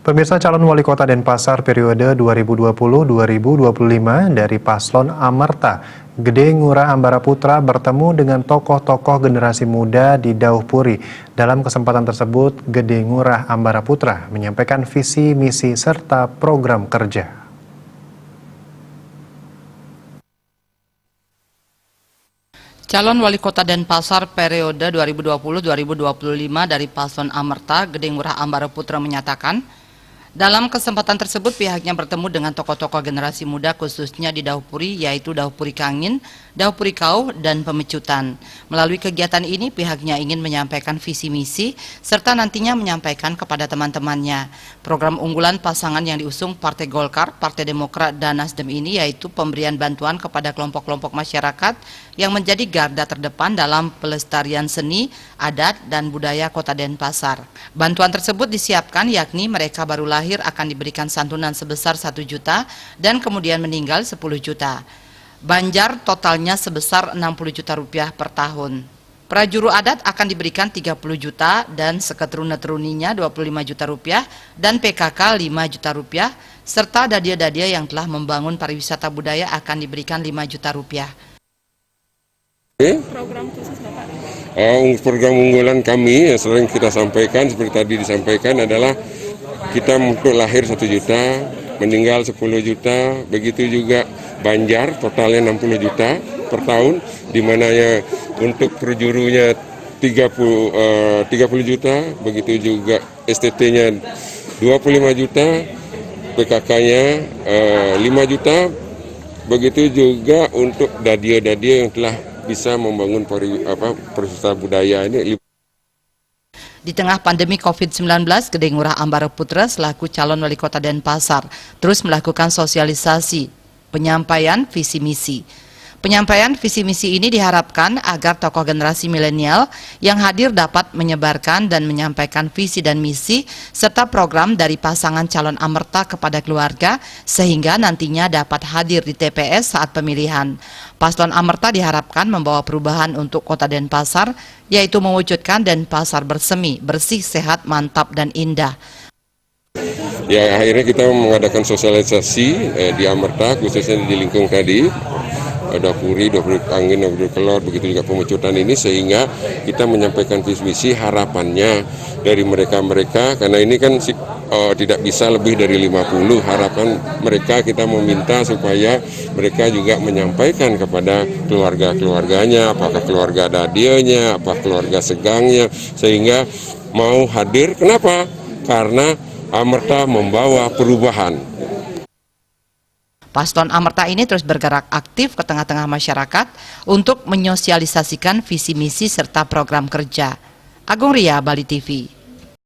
Pemirsa, calon wali kota Denpasar periode 2020-2025 dari paslon Amerta, Gede Ngurah Ambara Putra bertemu dengan tokoh-tokoh generasi muda di Dauhpuri. Dalam kesempatan tersebut, Gede Ngurah Ambara Putra menyampaikan visi, misi, serta program kerja. Calon wali kota Denpasar periode 2020-2025 dari paslon Amerta, Gede Ngurah Ambara Putra menyatakan, dalam kesempatan tersebut pihaknya bertemu dengan tokoh-tokoh generasi muda khususnya di Dauhpuri, yaitu Dauhpuri Kangin, Dauhpuri Kau, dan Pemecutan. Melalui kegiatan ini pihaknya ingin menyampaikan visi misi serta nantinya menyampaikan kepada teman-temannya program unggulan pasangan yang diusung Partai Golkar, Partai Demokrat, dan Nasdem ini, yaitu pemberian bantuan kepada kelompok-kelompok masyarakat yang menjadi garda terdepan dalam pelestarian seni, adat, dan budaya kota Denpasar. Bantuan tersebut disiapkan yakni mereka baru lahir akan diberikan santunan sebesar 1 juta dan kemudian meninggal 10 juta. Banjar totalnya sebesar 60 juta rupiah per tahun. Prajuru adat akan diberikan 30 juta dan seketeruna-teruninya 25 juta rupiah dan PKK 5 juta rupiah serta dadia-dadia yang telah membangun pariwisata budaya akan diberikan 5 juta rupiah. Program khusus Bapak? Program unggulan kami yang sering kita sampaikan seperti tadi disampaikan adalah kita untuk lahir 1 juta, meninggal 10 juta, begitu juga Banjar totalnya 60 juta per tahun, di mana ya untuk perjurunya 30 juta, begitu juga STT-nya 25 juta, PKK-nya 5 juta, begitu juga untuk dadia-dadia yang telah bisa membangun pariwisata budaya ini. Di tengah pandemi COVID-19, Gede Ngurah Ambara Putra selaku calon wali kota Denpasar terus melakukan sosialisasi penyampaian visi misi. Penyampaian visi misi ini diharapkan agar tokoh generasi milenial yang hadir dapat menyebarkan dan menyampaikan visi dan misi serta program dari pasangan calon Amerta kepada keluarga sehingga nantinya dapat hadir di TPS saat pemilihan. Paslon Amerta diharapkan membawa perubahan untuk kota Denpasar, yaitu mewujudkan Denpasar bersemi, bersih, sehat, mantap, dan indah. Ya, akhirnya kita mengadakan sosialisasi di Amerta, khususnya di lingkung tadi, Dauhpuri, Dauhpuri Kangin, Dauhpuri Kelor, begitu juga Pemecutan ini, sehingga kita menyampaikan visi misi harapannya dari mereka-mereka, karena ini kan tidak bisa lebih dari 50, harapan mereka kita meminta supaya mereka juga menyampaikan kepada keluarga-keluarganya, apakah keluarga dadianya, apa keluarga segangnya, sehingga mau hadir. Kenapa? Karena Amerta membawa perubahan. Paslon Amerta ini terus bergerak aktif ke tengah-tengah masyarakat untuk menyosialisasikan visi misi serta program kerja. Agung Ria, Bali TV.